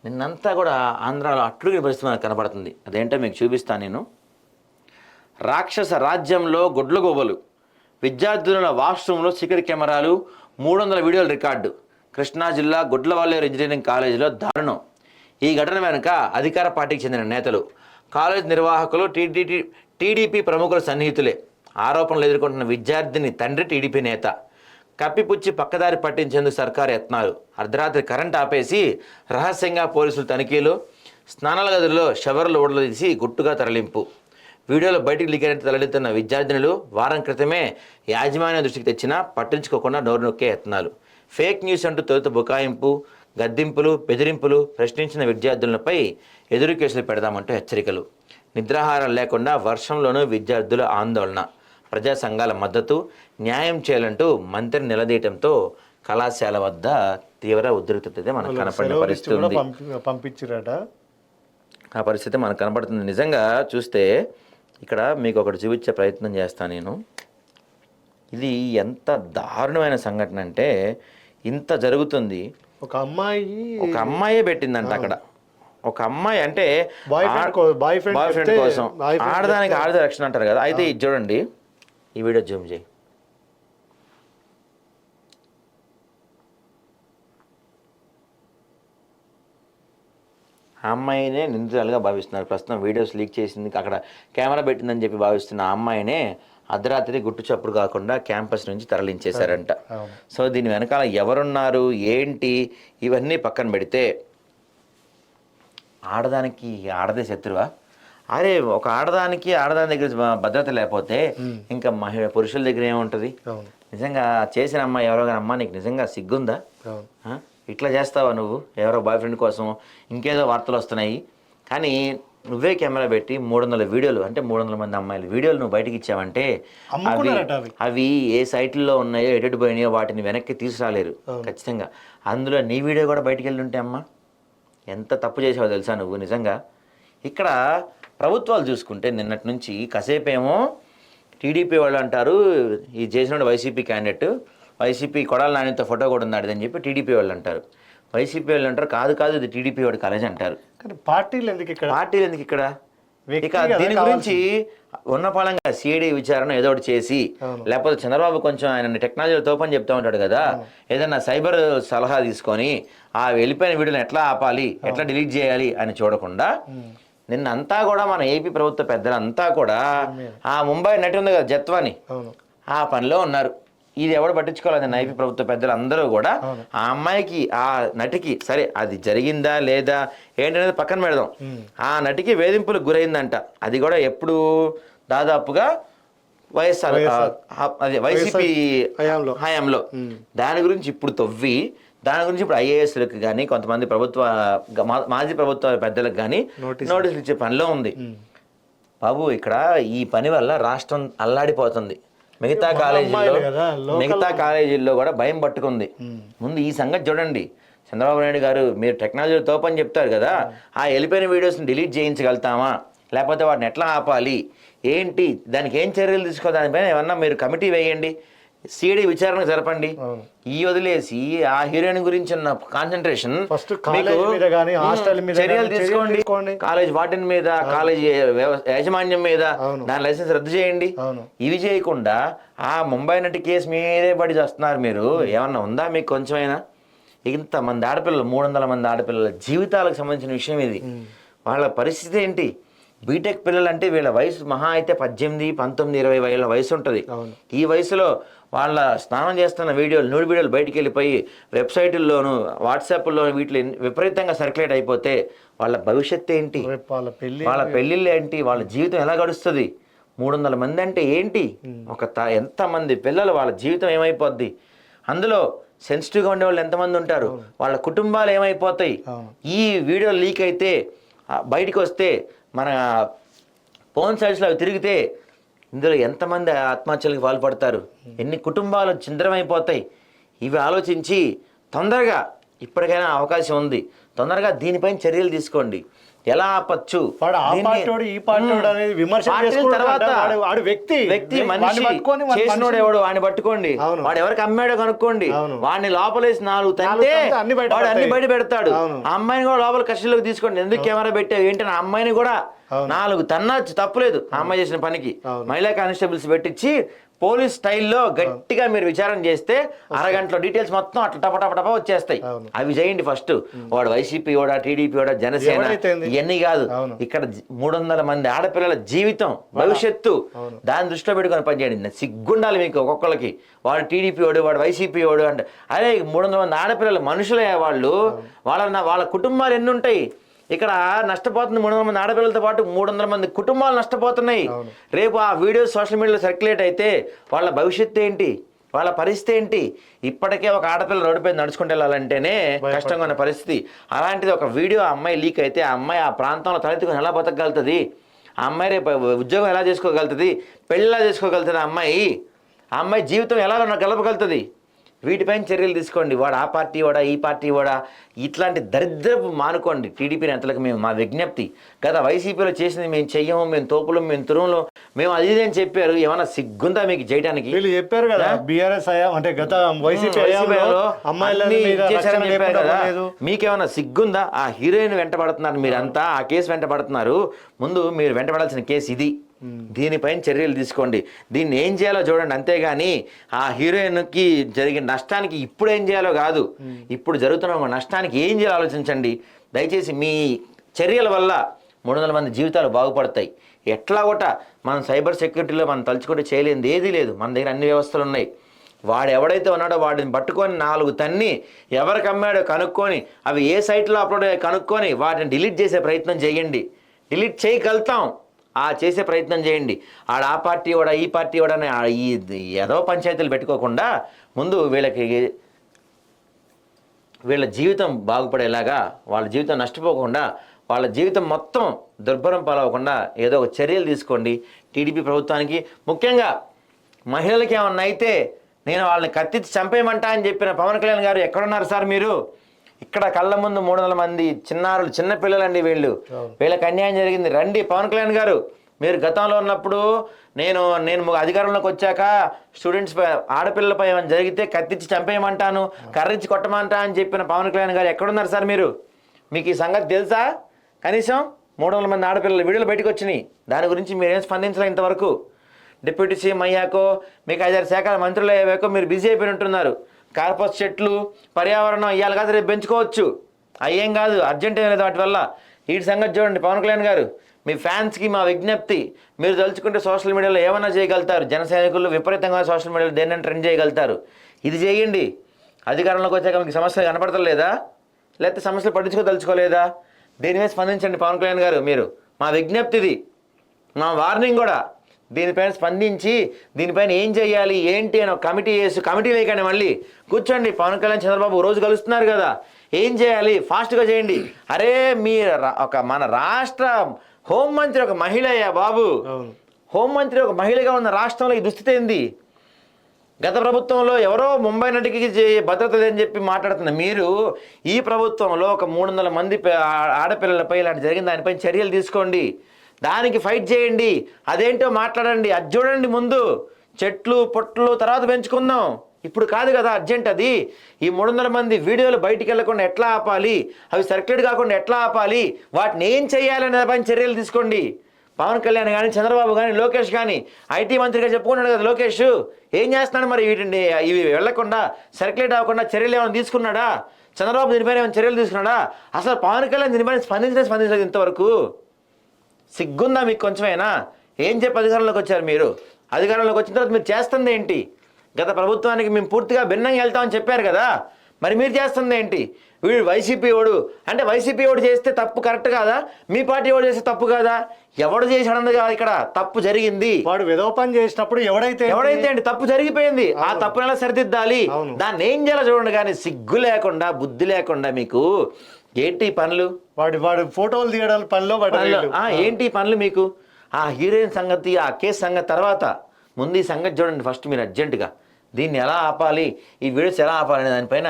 నిన్నంతా కూడా ఆంధ్రాలో అట్లుగిన పరిస్థితి మనకు కనబడుతుంది. అదేంటో మీకు చూపిస్తాను నేను. రాక్షస రాజ్యంలో గుడ్లగూబలు, విద్యార్థుల వాష్రూమ్లో సీక్రెట్ కెమెరాలు, 300 వీడియోల రికార్డు. కృష్ణా జిల్లా గుడ్లవల్లేరు ఇంజనీరింగ్ కాలేజీలో దారుణం. ఈ ఘటన వెనుక అధికార పార్టీకి చెందిన నేతలు, కాలేజ్ నిర్వాహకులు, టీడీపీ ప్రముఖుల సన్నిహితులే. ఆరోపణలు ఎదుర్కొంటున్న విద్యార్థిని తండ్రి టీడీపీ నేత. కప్పిపుచ్చి పక్కదారి పట్టించేందుకు సర్కారు యత్నాలు. అర్ధరాత్రి కరెంట్ ఆపేసి రహస్యంగా పోలీసులు తనిఖీలు. స్నానాల గదుల్లో షవర్లు ఊడదీసి గుట్టుగా తరలింపు. వీడియోలో బయటికి లీకైనట్టు తరలిస్తున్న విద్యార్థినులు వారం క్రితమే యాజమాన్యం దృష్టికి తెచ్చినా పట్టించుకోకుండా నోరు నొక్కే యత్నాలు. ఫేక్ న్యూస్ అంటూ తొలుత బుకాయింపు, గద్దింపులు, బెదిరింపులు. ప్రశ్నించిన విద్యార్థులపై ఎదురు కేసులు పెడదామంటూ హెచ్చరికలు. నిద్రాహారం లేకుండా వర్షంలోనూ విద్యార్థుల ఆందోళన. ప్రజా సంఘాల మద్దతు. న్యాయం చేయాలంటూ మంత్రిని నిలదీయటంతో కళాశాల వద్ద తీవ్ర ఉద్రిక్తత మనకు కనపడిన పరిస్థితి ఉంది. పంపించారట. ఆ పరిస్థితి మనకు కనపడుతుంది. నిజంగా చూస్తే ఇక్కడ మీకు ఒకటి చూపించే ప్రయత్నం చేస్తాను నేను. ఇది ఎంత దారుణమైన సంఘటన అంటే, ఇంత జరుగుతుంది. ఒక అమ్మాయే పెట్టిందంట అక్కడ. ఒక అమ్మాయి అంటే బాయ్ ఫ్రెండ్ కోసం, ఆడదానికి ఆడద రక్షణ అంటారు కదా. అయితే ఇది చూడండి, ఈ వీడియో జూమ్ చేయి. ఆ అమ్మాయినే నిందితురాలుగా భావిస్తున్నారు. ప్రస్తుతం వీడియోస్ లీక్ చేసింది, అక్కడ కెమెరా పెట్టిందని చెప్పి భావిస్తున్న ఆ అమ్మాయినే అర్ధరాత్రి గుట్టు చప్పుడు కాకుండా క్యాంపస్ నుంచి తరలించేశారంట. సో దీని వెనకాల ఎవరున్నారు ఏంటి ఇవన్నీ పక్కన పెడితే, ఆడదానికి ఆడదే శత్రువా? అరే, ఒక ఆడదానికి ఆడదాని దగ్గర భద్రత లేకపోతే ఇంకా పురుషుల దగ్గర ఏముంటుంది? నిజంగా చేసిన అమ్మాయి ఎవరో కానీ, అమ్మ నీకు నిజంగా సిగ్గుందా? ఇట్లా చేస్తావా నువ్వు? ఎవరో బాయ్ ఫ్రెండ్ కోసం ఇంకేదో వార్తలు వస్తున్నాయి కానీ నువ్వే కెమెరా పెట్టి 300 వీడియోలు, అంటే 300 మంది అమ్మాయిలు వీడియోలు నువ్వు బయటకి ఇచ్చావంటే అవి ఏ సైట్లో ఉన్నాయో ఎటు పోయినాయో వాటిని వెనక్కి తీసుకురాలేరు ఖచ్చితంగా. అందులో నీ వీడియో కూడా బయటికి వెళ్ళి ఉంటే అమ్మ ఎంత తప్పు చేసావో తెలుసా నువ్వు నిజంగా. ఇక్కడ ప్రభుత్వాలు చూసుకుంటే నిన్నటి నుంచి కాసేపేమో టీడీపీ వాళ్ళు అంటారు ఈ చేసిన వైసీపీ క్యాండిడేట్, వైసీపీ కొడాల నానితో ఫోటో కూడా ఉన్నాడు అని చెప్పి టీడీపీ వాళ్ళు అంటారు. వైసీపీ వాళ్ళు అంటారు కాదు ఇది టీడీపీ వాడి కాలేజ్ అంటారు. పార్టీలు ఎందుకు ఇక్కడ? ఇక దీని గురించి ఉన్నపాలంగా సిఐడి విచారణ ఏదో ఒకటి చేసి, లేకపోతే చంద్రబాబు కొంచెం ఆయన టెక్నాలజీలో తోపని చెప్తా ఉంటాడు కదా, ఏదన్నా సైబర్ సలహా తీసుకొని ఆ వెళ్ళిపోయిన వీడియోని ఎట్లా ఆపాలి, ఎట్లా డిలీట్ చేయాలి అని చూడకుండా నిన్నంతా కూడా మన ఏపీ ప్రభుత్వ పెద్దలంతా కూడా ఆ ముంబై నటి ఉంది కదా జత్వాని, ఆ పనిలో ఉన్నారు. ఇది ఎవడు పట్టించుకోలేదు. ఏపీ ప్రభుత్వ పెద్దలు అందరూ కూడా ఆ అమ్మాయికి, ఆ నటికి, సరే అది జరిగిందా లేదా ఏంటనేది పక్కన పెడదాం, ఆ నటికి వేధింపులకు గురైందంట. అది కూడా ఎప్పుడు దాదాపుగా వైసీపీ హయాంలో. దాని గురించి ఇప్పుడు తవ్వి దాని గురించి ఇప్పుడు ఐఏఎస్లకు కానీ కొంతమంది మాజీ ప్రభుత్వ పెద్దలకు కానీ నోటీసులు ఇచ్చే పనిలో ఉంది. బాబు ఇక్కడ ఈ పని వల్ల రాష్ట్రం అల్లాడిపోతుంది. మిగతా కాలేజీల్లో కూడా భయం పట్టుకుంది. ముందు ఈ సంగతి చూడండి. చంద్రబాబు నాయుడు గారు మీరు టెక్నాలజీ తోపని చెప్తారు కదా, ఆ వెళ్ళిపోయిన వీడియోస్ని డిలీట్ చేయించగలుగుతామా, లేకపోతే వాటిని ఎట్లా ఆపాలి ఏంటి, దానికి ఏం చర్యలు తీసుకో, దానిపైన ఏమన్నా మీరు కమిటీ వేయండి, సిఐడి విచారణ జరపండి. ఈ వదిలేసి ఆ హీరోయిన్ గురించి ఉన్న కాన్సన్ట్రేషన్ చర్యలు తీసుకోండి. కాలేజ్ వార్డెన్ మీద, కాలేజ్ యాజమాన్యం మీద దాని లైసెన్స్ రద్దు చేయండి. ఇవి చేయకుండా ఆ ముంబై నటి కేసు మీదే పడి చేస్తున్నారు మీరు. ఏమన్నా ఉందా మీకు కొంచెమైనా? ఇంతమంది ఆడపిల్లలు, 300 మంది ఆడపిల్లల జీవితాలకు సంబంధించిన విషయం ఇది. వాళ్ళ పరిస్థితి ఏంటి? బీటెక్ పిల్లలు అంటే వీళ్ళ వయసు మహా అయితే 18, 19, 20 ఏళ్ళ వయసు ఉంటుంది. ఈ వయసులో వాళ్ళ స్నానం చేస్తున్న వీడియోలు, న్యూడ్ వీడియోలు బయటికి వెళ్ళిపోయి వెబ్సైట్ల్లోనూ వాట్సాప్లోనూ వీటిలో విపరీతంగా సర్క్యులేట్ అయిపోతే వాళ్ళ భవిష్యత్తు ఏంటి, వాళ్ళ పెళ్ళిళ్ళు ఏంటి, వాళ్ళ జీవితం ఎలా గడుస్తుంది? 300 మంది అంటే ఏంటి? ఎంతమంది పిల్లలు, వాళ్ళ జీవితం ఏమైపోద్ది? అందులో సెన్సిటివ్గా ఉండే వాళ్ళు ఎంతమంది ఉంటారు, వాళ్ళ కుటుంబాలు ఏమైపోతాయి? ఈ వీడియో లీక్ అయితే బయటికి వస్తే మన ఫోన్ సైట్స్లో అవి తిరిగితే ఇందులో ఎంతమంది ఆత్మహత్యలకు పాల్పడతారు, ఎన్ని కుటుంబాలు ఛిద్రమైపోతాయి? ఇవి ఆలోచించి తొందరగా, ఇప్పటికైనా అవకాశం ఉంది, తొందరగా దీనిపైన చర్యలు తీసుకోండి. ఎలా ఆపచ్చు, వాడు ఆ పార్టీవాడు ఈ పార్టీవాడు అనేది విమర్శ తర్వాత వాడు వ్యక్తి మనిషి చేసినోడు ఎవడు వాడిని పట్టుకోండి, వాడు ఎవరికి అమ్మాడో కనుక్కోండి, వాడిని లోపలేసి 4 తంటే వాడు అన్ని బయట పెడతాడు. ఆ అమ్మాయిని కూడా లోపల కస్టడీలోకి తీసుకోండి. ఎందుకు కెమెరా పెట్టావు ఏంటని ఆ అమ్మాయిని కూడా 4 తన్నచ్చు, తప్పులేదు ఆ అమ్మాయి చేసిన పనికి. మహిళా కానిస్టేబుల్స్ పెట్టించి పోలీస్ స్టైల్లో గట్టిగా మీరు విచారణ చేస్తే అరగంటలో డీటెయిల్స్ మొత్తం అట్లా టపటపటప వచ్చేస్తాయి. అవి చేయండి ఫస్ట్. వాడు వైసీపీ వాడా, టీడీపీ వాడా, జనసేన, ఇవన్నీ కాదు. ఇక్కడ 300 మంది ఆడపిల్లల జీవితం, భవిష్యత్తు, దాన్ని దృష్టిలో పెట్టుకొని పనిచేయండి. సిగ్గుండాలి మీకు ఒక్కొక్కరికి. వాడు టీడీపీ వాడు, వాడు వైసీపీ వాడు అంటే, అరే 300 మంది ఆడపిల్లలు మనుషులే వాళ్ళు. వాళ్ళ కుటుంబాలు ఎన్ని ఉంటాయి. ఇక్కడ నష్టపోతుంది 300 మంది ఆడపిల్లలతో పాటు 300 మంది కుటుంబాలు నష్టపోతున్నాయి. రేపు ఆ వీడియోస్ సోషల్ మీడియాలో సర్క్యులేట్ అయితే వాళ్ళ భవిష్యత్తు ఏంటి, వాళ్ళ పరిస్థితి ఏంటి? ఇప్పటికే ఒక ఆడపిల్ల రోడ్డుపై నడుచుకుంటూ వెళ్ళాలంటేనే కష్టంగా ఉన్న పరిస్థితి. అలాంటిది ఒక వీడియో అమ్మాయి లీక్ అయితే ఆ అమ్మాయి ఆ ప్రాంతంలో తలెత్తుకుని ఎలా బతకగలుగుతుంది? ఆ అమ్మాయి రేపు ఉద్యోగం ఎలా చేసుకోగలుగుతుంది? పెళ్ళి ఎలా చేసుకోగలుగుతుంది? ఆ అమ్మాయి జీవితం ఎలా గలపగలుగుతుంది? వీటిపైన చర్యలు తీసుకోండి. వాడు ఆ పార్టీ వాడా, ఈ పార్టీ వాడా, ఇట్లాంటి దరిద్రపు మానుకోండి. టీడీపీ నేతలకు మేము మా విజ్ఞప్తి. గత వైసీపీలో చేసింది మేము చెయ్యము, మేము తోపులు, మేము తురుములు, మేము అది అని చెప్పారు. ఏమన్నా సిగ్గుందా మీకు చేయడానికి? వీళ్ళు చెప్పారు కదా బీఆర్ఎస్ అంటే గత వైసీపీ చేశారని చెప్పారు కదా. మీకేమన్నా సిగ్గుందా? ఆ హీరోయిన్ వెంటబడుతున్నారు మీరంతా, ఆ కేసు వెంటబడుతున్నారు. ముందు మీరు వెంటబడాల్సిన కేసు ఇది. దీనిపైన చర్యలు తీసుకోండి. దీన్ని ఏం చేయాలో చూడండి. అంతేగాని ఆ హీరోయిన్కి జరిగిన నష్టానికి ఇప్పుడు ఏం చేయాలో కాదు, ఇప్పుడు జరుగుతున్న నష్టానికి ఏం చేయాలో ఆలోచించండి దయచేసి. మీ చర్యల వల్ల 300 మంది జీవితాలు బాగుపడతాయి. ఎట్లా కూడా మనం సైబర్ సెక్యూరిటీలో మనం తలుచుకుంటే చేయలేనిది ఏదీ లేదు. మన దగ్గర అన్ని వ్యవస్థలు ఉన్నాయి. వాడు ఎవడైతే ఉన్నాడో వాడిని పట్టుకొని 4 తన్ని ఎవరికి అమ్మాడో కనుక్కొని, అవి ఏ సైట్లో అప్లోడ్ అయ్యో కనుక్కొని వాటిని డిలీట్ చేసే ప్రయత్నం చేయండి. డిలీట్ చేయగలుగుతాం, ఆ చేసే ప్రయత్నం చేయండి. ఆడ ఆ పార్టీ వాడా, ఈ పార్టీ వాడా ఈ ఏదో పంచాయతీలు పెట్టుకోకుండా ముందు వీళ్ళ జీవితం బాగుపడేలాగా, వాళ్ళ జీవితం నష్టపోకుండా, వాళ్ళ జీవితం మొత్తం దుర్భరం పాలవకుండా ఏదో ఒక చర్యలు తీసుకోండి. టీడీపీ ప్రభుత్వానికి ముఖ్యంగా మహిళలకి ఏమన్నా అయితే నేను వాళ్ళని కత్తిచ్చి చంపేయమంటా అని చెప్పిన పవన్ కళ్యాణ్ గారు ఎక్కడున్నారు సార్ మీరు? ఇక్కడ కళ్ళ ముందు 300 మంది చిన్నారులు, చిన్న పిల్లలండి వీళ్ళకి అన్యాయం జరిగింది. రండి పవన్ కళ్యాణ్ గారు, మీరు గతంలో ఉన్నప్పుడు నేను అధికారంలోకి వచ్చాక స్టూడెంట్స్ ఆడపిల్లలపై ఏమైనా జరిగితే కత్తిచ్చి చంపేయమంటాను, కర్రించి కొట్టమంటా అని చెప్పిన పవన్ కళ్యాణ్ గారు ఎక్కడున్నారు సార్ మీరు? మీకు ఈ సంగతి తెలుసా? కనీసం 300 మంది ఆడపిల్లల వీడియోలు బయటకు వచ్చినాయి. దాని గురించి మీరేం స్పందించలే ఇంతవరకు. డిప్యూటీ సీఎం అయ్యాకో, మీకు 5-6 శాఖల మంత్రులు అయ్యాకో మీరు బిజీ అయిపోయి ఉంటున్నారు. కార్పస్ చెట్లు, పర్యావరణం ఇవాళ కాదు రేపు పెంచుకోవచ్చు, అయ్యేం కాదు, అర్జెంట్ ఏం లేదు వాటి వల్ల. వీటి సంగతి చూడండి పవన్ కళ్యాణ్ గారు. మీ ఫ్యాన్స్కి మా విజ్ఞప్తి, మీరు తలుచుకుంటే సోషల్ మీడియాలో ఏమైనా చేయగలుగుతారు. జన సైనికులు విపరీతంగా సోషల్ మీడియాలో దేన్ని ట్రెండ్ చేయగలుగుతారు. ఇది చేయండి. అధికారంలోకి వచ్చాక మీకు సమస్యలు కనపడతలేదా? లేకపోతే సమస్యలు పట్టించుకోదలుచుకోలేదా? దీని మీద స్పందించండి పవన్ కళ్యాణ్ గారు. మీరు మా విజ్ఞప్తి ఇది, మా వార్నింగ్ కూడా. దీనిపైన స్పందించి దీనిపైన ఏం చేయాలి ఏంటి అని ఒక కమిటీ వేయకండి. మళ్ళీ కూర్చోండి. పవన్ కళ్యాణ్, చంద్రబాబు రోజు కలుస్తున్నారు కదా, ఏం చేయాలి ఫాస్ట్గా చేయండి. అరే మన రాష్ట్ర హోంమంత్రి ఒక మహిళ అయ్యా బాబు. హోంమంత్రి ఒక మహిళగా ఉన్న రాష్ట్రంలో ఈ దుస్థితి ఏంది? గత ప్రభుత్వంలో ఎవరో ముంబై నటికి భద్రత లేదని చెప్పి మాట్లాడుతున్న మీరు ఈ ప్రభుత్వంలో ఒక 300 మంది ఆడపిల్లలపై ఇలాంటి జరిగిన దానిపై చర్యలు తీసుకోండి. దానికి ఫైట్ చేయండి. అదేంటో మాట్లాడండి. అది చూడండి ముందు. చెట్లు పొట్లు తర్వాత పెంచుకుందాం, ఇప్పుడు కాదు కదా అర్జెంట్. అది ఈ 300 మంది వీడియోలు బయటికి వెళ్ళకుండా ఎట్లా ఆపాలి, అవి సర్క్యులేట్ కాకుండా ఎట్లా ఆపాలి, వాటిని ఏం చేయాలనే పైన చర్యలు తీసుకోండి. పవన్ కళ్యాణ్ కానీ, చంద్రబాబు కానీ, లోకేష్ కానీ, ఐటీ మంత్రిగా చెప్పుకున్నాడు కదా లోకేష్, ఏం చేస్తున్నాడు మరి? వీటిని ఇవి వెళ్లకుండా సర్క్యులేట్ అవ్వకుండా చర్యలు ఏమైనా తీసుకున్నాడా? చంద్రబాబు దీనిపైన ఏమైనా చర్యలు తీసుకున్నాడా? అసలు పవన్ కళ్యాణ్ దీనిపైన స్పందించలేదు ఇంతవరకు. సిగ్గుందా మీకు కొంచెమైనా? ఏం చెప్పి అధికారంలోకి వచ్చారు మీరు? అధికారంలోకి వచ్చిన తర్వాత మీరు చేస్తుంది ఏంటి? గత ప్రభుత్వానికి మేము పూర్తిగా భిన్నంగా వెళ్తామని చెప్పారు కదా, మరి మీరు చేస్తుంది ఏంటి? వీడు వైసీపీ ఓడు అంటే వైసీపీ ఓడు చేస్తే తప్పు కరెక్ట్ కాదా? మీ పార్టీ ఓడు చేస్తే తప్పు కాదా? ఎవడు చేసాడన్నది కాదు ఇక్కడ, తప్పు జరిగింది. వాడు విధవ పని చేసినప్పుడు ఎవడైతే అండి తప్పు జరిగిపోయింది. ఆ తప్పును ఎలా సరిదిద్దాలి, దాన్ని ఏం చేయాలో చూడండి. కానీ సిగ్గు లేకుండా, బుద్ధి లేకుండా మీకు ఏంటి పనులు? వాడు ఫోటోలు తీయడం పనిలో ఏంటి పనులు మీకు? ఆ హీరోయిన్ సంగతి, ఆ కేసు సంగతి తర్వాత ముందు ఈ సంగతి చూడండి ఫస్ట్ మీరు అర్జెంటుగా. దీన్ని ఎలా ఆపాలి, ఈ వీడియోస్ ఎలా ఆపాలి అనే దానిపైన